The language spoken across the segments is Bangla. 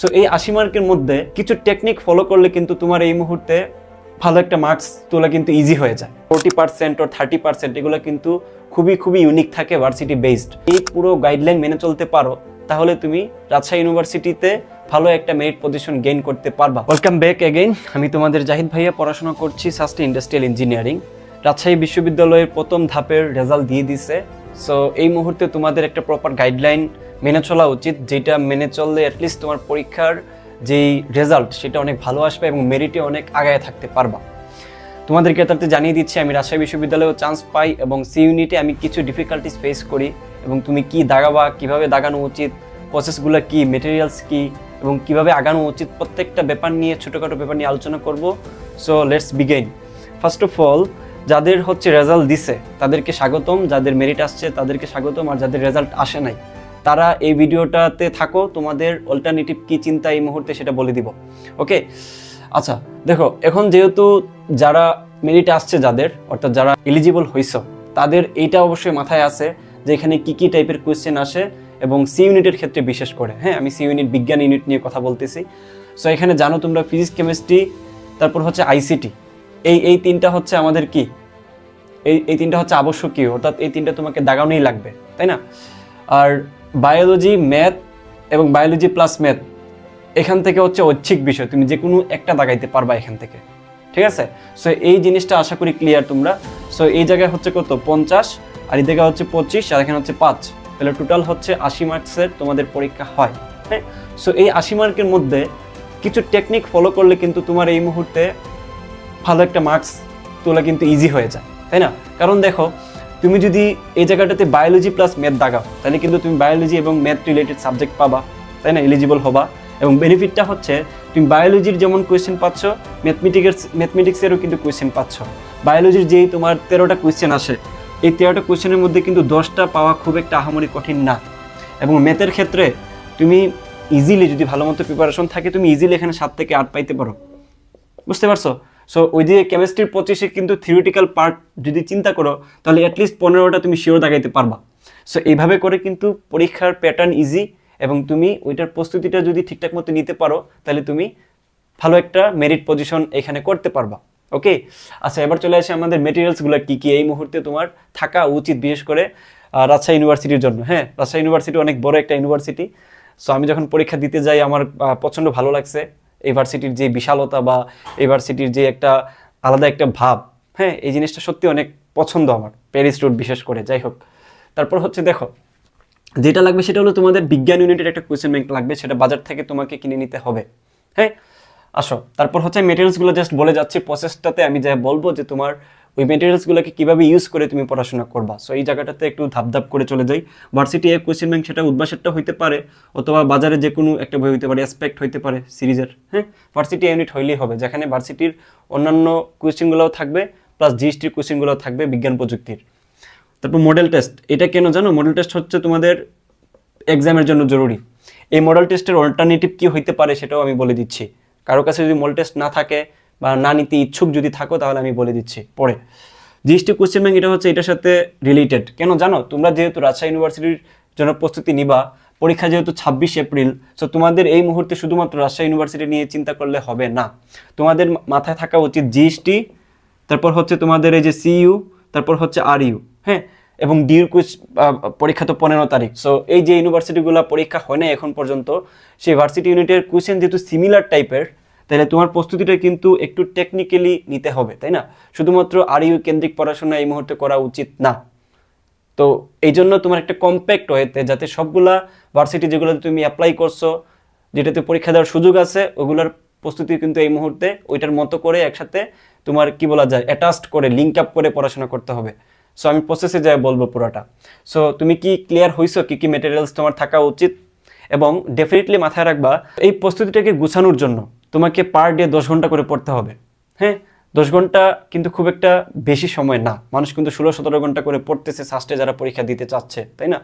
সো এই 80 মার্কের মধ্যে কিছু টেকনিক ফলো করলে কিন্তু তোমার এই মুহূর্তে ভালো একটা মার্কস তোলা কিন্তু ইজি হয়ে যায়। 40% ও 30% এগুলো কিন্তু খুবই ইউনিক থাকে ভার্সিটি বেসড। এই পুরো গাইডলাইন মেনে চলতে পারো তাহলে তুমি রাজশাহী ইউনিভার্সিটিতে ভালো একটা মেরিট পজিশন গেইন করতে পারবা। ওয়েলকাম ব্যাক এগেইন, আমি তোমাদের জাহিদ ভাইয়া, পড়াশোনা করছি সাস্টেইন ইন্ডাস্ট্রিয়াল ইঞ্জিনিয়ারিং। রাজশাহী বিশ্ববিদ্যালয়ের প্রথম ধাপের রেজাল্ট দিয়ে দিছে। সো এই মুহূর্তে তোমাদের একটা প্রপার গাইডলাইন মেনে চলা উচিত, যেটা মেনে চললে অ্যাটলিস্ট তোমার পরীক্ষার যেই রেজাল্ট সেটা অনেক ভালো আসবে এবং মেরিটে অনেক আগায় থাকতে পারবা। তোমাদেরকে তাতে জানিয়ে দিচ্ছি আমি রাজশাহী বিশ্ববিদ্যালয়েও চান্স পাই এবং সি ইউনিটে আমি কিছু ডিফিকাল্টিস ফেস করি এবং তুমি কি দাগাবা, কিভাবে দাগানো উচিত, প্রসেসগুলো কি, মেটেরিয়ালস কি এবং কিভাবে আগানো উচিত, প্রত্যেকটা ব্যাপার নিয়ে ছোটোখাটো ব্যাপার নিয়ে আলোচনা করব। So let's begin. First of all, যাদের রেজাল্ট দিছে তাদেরকে স্বাগতম, যাদের মেরিট আসছে তাদেরকে স্বাগতম, আর যাদের রেজাল্ট আসে নাই তারা এই ভিডিওটাতে থাকো। তোমাদের অল্টারনেটিভ কি চিন্তা এই মুহূর্তে সেটা বলে দিব। ওকে, আচ্ছা দেখো, এখন যেহেতু যারা মেরিট আসছে, যাদের অর্থাৎ যারা এলিজিবল হইছ, তাদের এইটা অবশ্যই মাথায় আছে যে এখানে কি টাইপের কোয়েশ্চেন আসে এবং সি ইউনিটের ক্ষেত্রে বিশেষ করে। হ্যাঁ, আমি সি ইউনিট বিজ্ঞান ইউনিট নিয়ে কথা বলতেছি। সো এখানে জানো তোমরা ফিজিক্স, কেমিস্ট্রি, তারপর হচ্ছে আইসিটি, এই তিনটা হচ্ছে আমাদের কি, এই তিনটা হচ্ছে আবশ্যকীয়, অর্থাৎ এই তিনটা তোমাকে দাগানোই লাগবে, তাই না? আর বায়োলজি, ম্যাথ এবং বায়োলজি প্লাস ম্যাথ এখান থেকে হচ্ছে ঐচ্ছিক বিষয়, তুমি যে কোনো একটা দাগাইতে পারবা এখান থেকে, ঠিক আছে? সো এই জিনিসটা আশা করি ক্লিয়ার তোমরা। সো এই জায়গায় হচ্ছে কত, 50, আর এই জায়গায় হচ্ছে 25, আর এখানে হচ্ছে 5, তাহলে টোটাল হচ্ছে 80 মার্কসের তোমাদের পরীক্ষা হয়। হ্যাঁ, সো এই 80 মার্কের মধ্যে কিছু টেকনিক ফলো করলে কিন্তু তোমার এই মুহূর্তে ভালো একটা মার্কস তোলা কিন্তু ইজি হয়ে যায়, তাই না? কারণ দেখো, তুমি যদি এই জায়গাটাতে বায়োলজি প্লাস ম্যাথ দাগাও তাহলে কিন্তু তুমি বায়োলজি এবং ম্যাথ রিলেটেড সাবজেক্ট পাবা, তাই না? এলিজিবল হবা। এবং বেনিফিটটা হচ্ছে তুমি বায়োলজির যেমন কোয়েশ্চেন পাচ্ছ, ম্যাথমেটিক্সেরও কিন্তু কোয়েশ্চেন পাচ্ছ। বায়োলজির যেই তোমার 13টা কোয়েশ্চেন আসে, এই 13টা কোয়েশ্চেনের মধ্যে কিন্তু 10টা পাওয়া খুব একটা আহামরি কঠিন না। এবং ম্যাথের ক্ষেত্রে তুমি ইজিলি, যদি ভালো মতো প্রিপারেশন থাকে, তুমি ইজিলি এখানে 7 থেকে 8 পাইতে পারো, বুঝতে পারছো? সো ওই যে কেমিস্ট্রির 25-এ কিন্তু থিওরিটিক্যাল পার্ট যদি চিন্তা করো তাহলে অ্যাটলিস্ট 15টা তুমি শিওর দাগাইতে পারবা। সো এইভাবে করে কিন্তু পরীক্ষার প্যাটার্ন ইজি, এবং তুমি ওইটার প্রস্তুতিটা যদি ঠিকঠাক মতো নিতে পারো তাহলে তুমি ভালো একটা মেরিট পজিশন এখানে করতে পারবা। ওকে, আচ্ছা এবার চলে আসে আমাদের মেটেরিয়ালসগুলো কি এই মুহূর্তে তোমার থাকা উচিত, বিশেষ করে রাজশাহী ইউনিভার্সিটির জন্য। হ্যাঁ, রাজশাহী ইউনিভার্সিটি অনেক বড় একটা ইউনিভার্সিটি। সো আমি যখন পরীক্ষা দিতে যাই আমার প্রচণ্ড ভালো লাগছে এই ভার্সিটির যে বিশালতা বা এই ভার্সিটির যে একটা আলাদা একটা ভাব। হ্যাঁ, এই জিনিসটা সত্যি অনেক পছন্দ আমার, প্যারিস রোড বিশেষ করে। যাই হোক, তারপর হচ্ছে দেখো, যেটা লাগবে সেটা হলো তোমাদের বিজ্ঞান ইউনিটের একটা কোয়েশ্চেন ব্যাংক লাগবে, সেটা বাজার থেকে তোমাকে কিনে নিতে হবে। হ্যাঁ, আসো তারপর হচ্ছে মেটেরিয়ালসগুলো জাস্ট বলে যাচ্ছি, প্রসেসটাতে আমি যা বলবো যে তোমার ওই মেটেরিয়ালসগুলোকে কীভাবে ইউজ করে তুমি পড়াশোনা করবা। সো এই জায়গাটাতে একটু ধাপ করে চলে যাই। ভার্সিটি এক কোয়েশ্চেন ব্যাংক, সেটা উদ্ভাসেরটা হইতে পারে, অথবা বাজারে যে কোনো একটা বই হইতে পারে, অ্যাসপেক্ট হইতে পারে সিরিজের। হ্যাঁ, ভার্সিটি ইউনিট হইলেই হবে, যেখানে ভার্সিটির অন্যান্য কোয়েশ্চেনগুলোও থাকবে প্লাস জিএসটির কোয়েশ্চেনগুলোও থাকবে বিজ্ঞান প্রযুক্তির। তারপর মডেল টেস্ট, এটা কেন জানো? মডেল টেস্ট হচ্ছে তোমাদের এক্সামের জন্য জরুরি। এই মডেল টেস্টের অল্টারনেটিভ কী হইতে পারে সেটাও আমি বলে দিচ্ছি। কারো কাছে যদি মডেল টেস্ট না থাকে বা না নিতে ইচ্ছুক যদি থাকো তাহলে আমি বলে দিচ্ছি পরে। জিএসটি কোয়েশ্চেন ব্যাংক, এটা হচ্ছে এটার সাথে রিলেটেড। কেন জানো? তোমরা যেহেতু রাজশাহী ইউনিভার্সিটির জন্য প্রস্তুতি নিবা, পরীক্ষা যেহেতু 26 এপ্রিল, সো তোমাদের এই মুহূর্তে শুধুমাত্র রাজশাহী ইউনিভার্সিটি নিয়ে চিন্তা করলে হবে না। তোমাদের মাথায় থাকা উচিত জিএসটি, তারপর হচ্ছে তোমাদের এই যে সিইউ, তারপর হচ্ছে আরইউ। হ্যাঁ, এবং ডিউর পরীক্ষা তো 15 তারিখ। সো এই যে ইউনিভার্সিটিগুলো পরীক্ষা হয় না এখন পর্যন্ত, সেই ভার্সিটি ইউনিটের কোয়েশ্চেন যেহেতু সিমিলার টাইপের, তাহলে তোমার প্রস্তুতিটা কিন্তু একটু টেকনিক্যালি নিতে হবে, তাই না? শুধুমাত্র আরইউ কেন্দ্রিক পড়াশোনা এই মুহূর্তে করা উচিত না। তো এই জন্য তোমার একটা কম্প্যাক্ট হয়েতে, যাতে সবগুলা ভার্সিটি যেগুলোতে তুমি অ্যাপ্লাই করছো, যেটাতে পরীক্ষা দেওয়ার সুযোগ আছে, ওগুলোর প্রস্তুতি কিন্তু এই মুহূর্তে ওইটার মতো করে একসাথে তোমার কি বলা যায়, অ্যাটাচড করে, লিঙ্ক আপ করে পড়াশোনা করতে হবে। সো আমি প্রসেসে যাই বলবো পুরোটা। সো তুমি কি ক্লিয়ার হইছো কি মেটেরিয়ালস তোমার থাকা উচিত? এবং ডেফিনেটলি মাথায় রাখবা, এই প্রস্তুতিটাকে গুছানোর জন্য তোমাকে পার ডে 10 ঘন্টা করে পড়তে হবে। হ্যাঁ, 10 ঘন্টা কিন্তু খুব একটা বেশি সময় না। মানুষ কিন্তু 16-17 ঘন্টা করে পড়তেছে সাস্টে যারা পরীক্ষা দিতে চাচ্ছে, তাই না?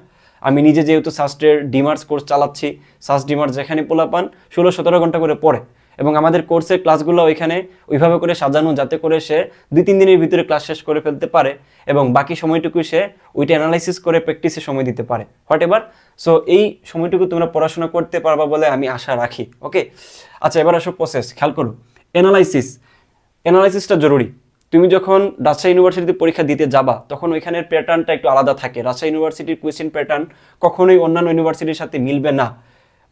আমি নিজে যেহেতু সাস্টের ডিমার্স কোর্স চালাচ্ছি, সাস্ট ডিমার্স যেখানে পোলা পান 16-17 ঘন্টা করে পড়ে, এবং আমাদের কোর্সের ক্লাসগুলো ওইখানে ওইভাবে করে সাজানো যাতে করে সে 2-3 দিনের ভিতরে ক্লাস শেষ করে ফেলতে পারে এবং বাকি সময়টুকু সে ওইটা অ্যানালাইসিস করে প্র্যাকটিসে সময় দিতে পারে হোয়াট এভার। সো এই সময়টুকু তোমরা পড়াশোনা করতে পারবা বলে আমি আশা রাখি। ওকে, আচ্ছা এবার আসো প্রসেস, খেয়াল করো। অ্যানালাইসিসটা জরুরি। তুমি যখন রাজশাহী ইউনিভার্সিটিতে পরীক্ষা দিতে যাবা তখন ওইখানের প্যাটার্নটা একটু আলাদা থাকে। রাজশাহী ইউনিভার্সিটির কোয়েশ্চেন প্যাটার্ন কখনোই অন্যান্য ইউনিভার্সিটির সাথে মিলবে না।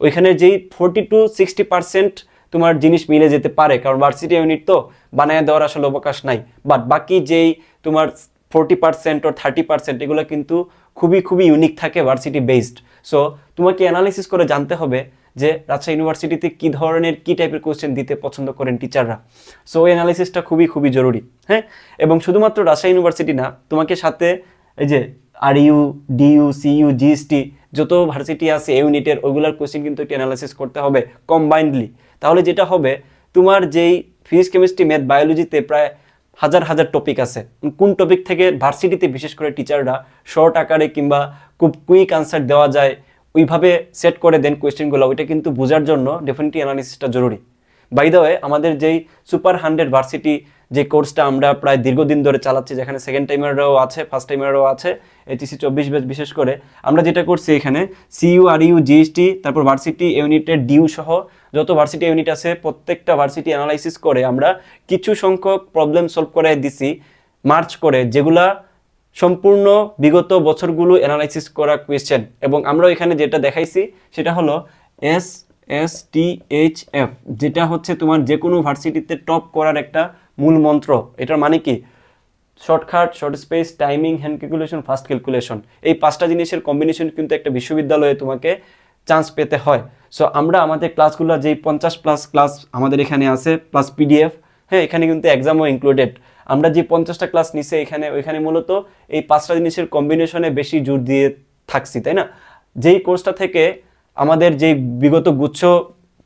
ওইখানে যেই 40-60% তোমার জিনিস মিলে যেতে পারে, কারণ ভার্সিটি ইউনিট তো বানায় দেওয়ার আসলে অবকাশ নাই। বাট বাকি যেই তোমার 40% ও 30% এগুলো কিন্তু খুবই ইউনিক থাকে, ভার্সিটি বেসড। সো তোমাকে অ্যানালাইসিস করে জানতে হবে যে রাজশাহী ইউনিভার্সিটিতে কি ধরনের কি টাইপের কোয়েশ্চেন দিতে পছন্দ করেন টিচাররা। সো এই অ্যানালাইসিসটা খুবই জরুরি। হ্যাঁ, এবং শুধুমাত্র রাজশাহী ইউনিভার্সিটি না, তোমাকে সাথে এই যে RU, DU, CU, GST যত ভার্সিটি আছে ইউনিটের ওইগুলোর কোয়েশ্চেন কিন্তু একটু অ্যানালাইসিস করতে হবে কম্বাইন্ডলি। তাহলে যেটা হবে, তোমার যেই ফিজিক্স, কেমিস্ট্রি, ম্যাথ, বায়োলজিতে প্রায় হাজার টপিক আছে, কোন টপিক থেকে ভার্সিটিতে বিশেষ করে টিচাররা শর্ট আকারে কিংবা খুব কুইক আনসার দেওয়া যায় ওইভাবে সেট করে দেন কোয়েশ্চেনগুলো, ওইটা কিন্তু বোঝার জন্য ডেফিনেটলি অ্যানালিসিসটা জরুরি। বাই দ্য ওয়ে, আমাদের যেই সুপার 100 ভার্সিটি যে কোর্সটা আমরা প্রায় দীর্ঘদিন ধরে চালাচ্ছি, যেখানে সেকেন্ড টাইমাররাও আছে, ফার্স্ট টাইমাররাও আছে, HEC 24 ব্যাচ বিশেষ করে, আমরা যেটা করছি এখানে CU, RU, GST, তারপর ভার্সিটি ইউনিটের ডিউ সহ যত ভার্সিটি ইউনিট আছে প্রত্যেকটা ভার্সিটি অ্যানালাইসিস করে আমরা কিছু সংখ্যক প্রবলেম সলভ করে দিছি মার্চ করে, যেগুলা সম্পূর্ণ বিগত বছরগুলো অ্যানালাইসিস করা কোয়েশ্চেন। এবং আমরা এখানে যেটা দেখাইছি সেটা হলো SSTHF, যেটা হচ্ছে তোমার যে কোনো ভার্সিটিতে টপ করার একটা মূল মন্ত্র। এটার মানে কি? Shortcut, short space, timing, hand calculation, fast calculation. এই 5টা জিনিসের কম্বিনেশন কিন্তু একটা বিশ্ববিদ্যালয়ে তোমাকে চান্স পেতে হয়। সো আমরা আমাদের ক্লাসগুলো যেই 50+ ক্লাস আমাদের এখানে আছে প্লাস PDF, হ্যাঁ এখানে কিন্তু এক্সামও ইনক্লুডেড। আমরা যে 50টা ক্লাস নিছে ওইখানে মূলত এই 5টা জিনিসের কম্বিনেশনে বেশি জোর দিয়ে থাকছি, তাই না? যেই কোর্সটা থেকে আমাদের যেই বিগত গুচ্ছ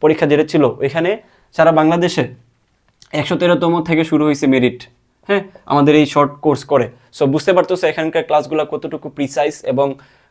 পরীক্ষা যেটা ছিল ওইখানে সারা বাংলাদেশে 113তম থেকে শুরু হয়েছে মেরিট, হ্যাঁ আমাদের এই শর্ট কোর্স করে। সো বুঝতে পারতেছো এখানকার ক্লাসগুলো কতটুকু প্রিসাইজ এবং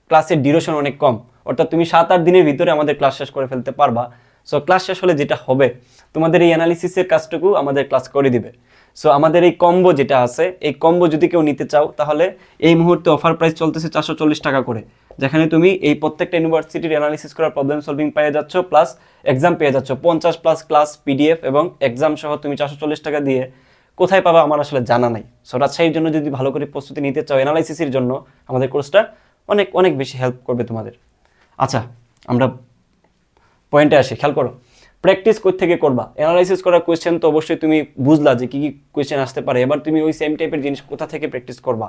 ক্লাসের ডিউরেশন অনেক কম, অর্থাৎ তুমি 7-8 দিনের ভিতরে আমাদের ক্লাস শেষ করে ফেলতে পারবা। সো ক্লাস শেষ হলে যেটা হবে, তোমাদের এই অ্যানালিসিসের কাজটুকু আমাদের ক্লাস করে দিবে। সো আমাদের এই কম্বো যেটা আছে, এই কম্বো যদি কেউ নিতে চাও তাহলে এই মুহূর্তে অফার প্রাইস চলতেছে 440 টাকা করে, যেখানে তুমি এই প্রত্যেকটা ইউনিভার্সিটির অ্যানালিসিস করার প্রবলেম সলভিং পেয়ে যাচ্ছ, প্লাস এক্সাম পেয়ে যাচ্ছ 50+ ক্লাস PDF এবং এক্সাম সহ তুমি 440 টাকা দিয়ে কোথায় পাবা আমার আসলে জানা নাই। সো রাজশাহীর জন্য যদি ভালো করে প্রস্তুতি নিতে চাও অ্যানালাইসিসের জন্য, আমাদের কোর্সটা অনেক বেশি হেল্প করবে তোমাদের। আচ্ছা আমরা পয়েন্টে আসি, খেয়াল করো। প্র্যাকটিস কই থেকে করবা? অ্যানালাইসিস করা কোয়েশ্চেন তো অবশ্যই তুমি বুঝলা যে কি কোয়েশ্চেন আসতে পারে। এবার তুমি ওই সেম টাইপের জিনিস কোথা থেকে প্র্যাকটিস করবা?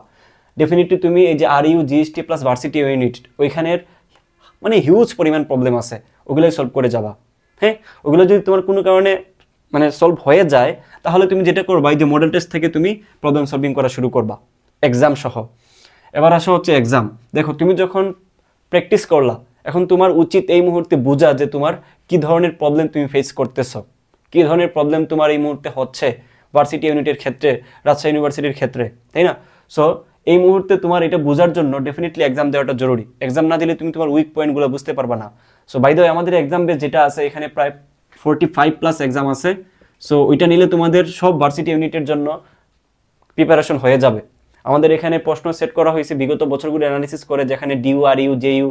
ডেফিনেটলি তুমি এই যে RU, GST plus varsity unit, ওইখানের মানে হিউজ পরিমাণ প্রবলেম আছে, ওগুলোই সলভ করে যাবা। হ্যাঁ, ওগুলো যদি তোমার কোনো কারণে মানে সলভ হয়ে যায় তাহলে তুমি যেটা করবা, এই যে মডেল টেস্ট থেকে তুমি প্রবলেম সলভিং করা শুরু করবা এক্সাম সহ। এবার আসা হচ্ছে এক্সাম। দেখো তুমি যখন প্র্যাকটিস করলা, এখন তোমার উচিত এই মুহূর্তে বোঝা যে তোমার কি ধরনের প্রবলেম তুমি ফেস করতেছো, কি ধরনের প্রবলেম তোমার এই মুহূর্তে হচ্ছে ভার্সিটি ইউনিটের ক্ষেত্রে, রাজশাহী ইউনিভার্সিটির ক্ষেত্রে, তাই না? সো এই মুহূর্তে তোমার এটা বোঝার জন্য ডেফিনেটলি এক্সাম দেওয়াটা জরুরি। এক্সাম না দিলে তুমি তোমার উইক পয়েন্টগুলো বুঝতে পারবা না। সো বাই দ্য ওয়ে, আমাদের এক্সাম বেস যেটা আছে এখানে প্রায় 45+ এক্সাম আছে। সো ওইটা নিলে তোমাদের সব ভার্সিটি ইউনিটের জন্য প্রিপারেশন হয়ে যাবে। আমাদের এখানে প্রশ্ন সেট করা হয়েছে বিগত বছরগুলো অ্যানালিসিস করে, যেখানে DU, RU, JU,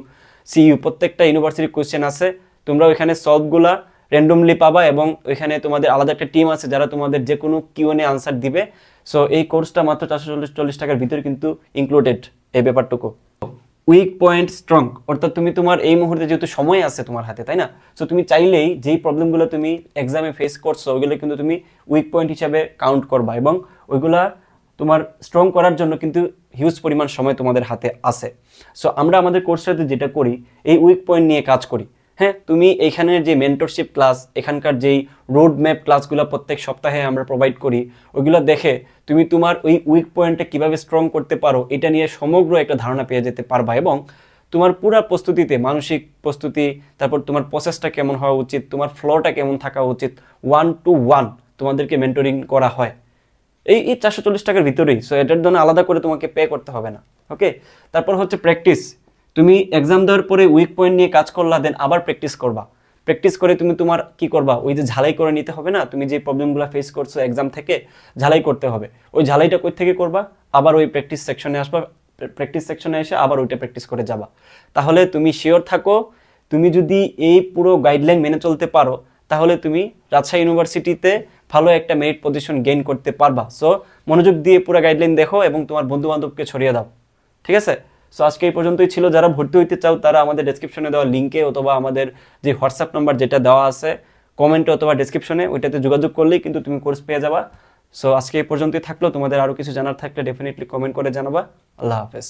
CU প্রত্যেকটা ইউনিভার্সিটির কোয়েশ্চেন আছে। তোমরা ওইখানে সলভগুলা র্যান্ডমলি পাবা এবং ওইখানে তোমাদের আলাদা একটা টিম আছে যারা তোমাদের যে কোনো Q&A আনসার দিবে। সো এই কোর্সটা মাত্র 440 টাকার ভিতরে কিন্তু ইনক্লুডেড এই ব্যাপারটুকু। উইক পয়েন্ট স্ট্রং, অর্থাৎ তুমি তোমার এই মুহূর্তে যেহেতু সময় আছে তোমার হাতে, তাই না? সো তুমি চাইলেই যেই প্রবলেমগুলো তুমি এক্সামে ফেস করছো ওইগুলো কিন্তু তুমি উইক পয়েন্ট হিসাবে কাউন্ট করবা এবং ওইগুলা তোমার স্ট্রং করার জন্য কিন্তু হিউজ পরিমাণ সময় তোমাদের হাতে আছে। সো আমরা আমাদের কোর্সটাতে যেটা করি, এই উইক পয়েন্ট নিয়ে কাজ করি। হ্যাঁ, তুমি এইখানের যে মেন্টরশিপ ক্লাস, এখানকার যেই রোড ম্যাপ ক্লাসগুলো প্রত্যেক সপ্তাহে আমরা প্রোভাইড করি, ওইগুলো দেখে তুমি তোমার ওই উইক পয়েন্টটা কীভাবে স্ট্রং করতে পারো এটা নিয়ে সমগ্র একটা ধারণা পেয়ে যেতে পারবা। এবং তোমার পুরো প্রস্তুতিতে, মানসিক প্রস্তুতি, তারপর তোমার প্রসেসটা কেমন হওয়া উচিত, তোমার ফ্লোটা কেমন থাকা উচিত, 1-to-1 তোমাদেরকে মেন্টরিং করা হয় এই 440 টাকার ভিতরেই। সো এটার জন্য আলাদা করে তোমাকে পে করতে হবে না। ওকে, তারপর হচ্ছে প্র্যাকটিস। তুমি এক্সাম দেওয়ার পরে উইক পয়েন্ট নিয়ে কাজ করলা, দেন আবার প্র্যাকটিস করবা। প্র্যাকটিস করে তুমি তোমার কি করবা, ওই যে ঝালাই করে নিতে হবে না, তুমি যে প্রবলেমগুলো ফেস করছো এক্সাম থেকে ঝালাই করতে হবে, ওই ঝালাইটা কই থেকে করবা, আবার ওই প্র্যাকটিস সেকশনে আসবা, প্র্যাকটিস সেকশনে এসে আবার ওইটা প্র্যাকটিস করে যাবা। তাহলে তুমি শিওর থাকো, তুমি যদি এই পুরো গাইডলাইন মেনে চলতে পারো তাহলে তুমি রাজশাহী ইউনিভার্সিটিতে ভালো একটা মেরিট পজিশন গেইন করতে পারবা। সো মনোযোগ দিয়ে পুরো গাইডলাইন দেখো এবং তোমার বন্ধু বান্ধবকে ছড়িয়ে দাও, ঠিক আছে? সো আজকে এই পর্যন্তই ছিল। যারা ভর্তি হইতে চাও তারা আমাদের ডেসক্রিপশনে দেওয়া লিঙ্কে অথবা আমাদের যে হোয়াটসঅ্যাপ নাম্বার যেটা দেওয়া আছে কমেন্টে অথবা ডেসক্রিপশনে, ওইটাতে যোগাযোগ করলেই কিন্তু তুমি কোর্স পেয়ে যাবা। সো আজকে এই পর্যন্তই থাকলো। তোমাদের আরও কিছু জানার থাকলে ডেফিনেটলি কমেন্ট করে জানাবা। আল্লাহ হাফেজ।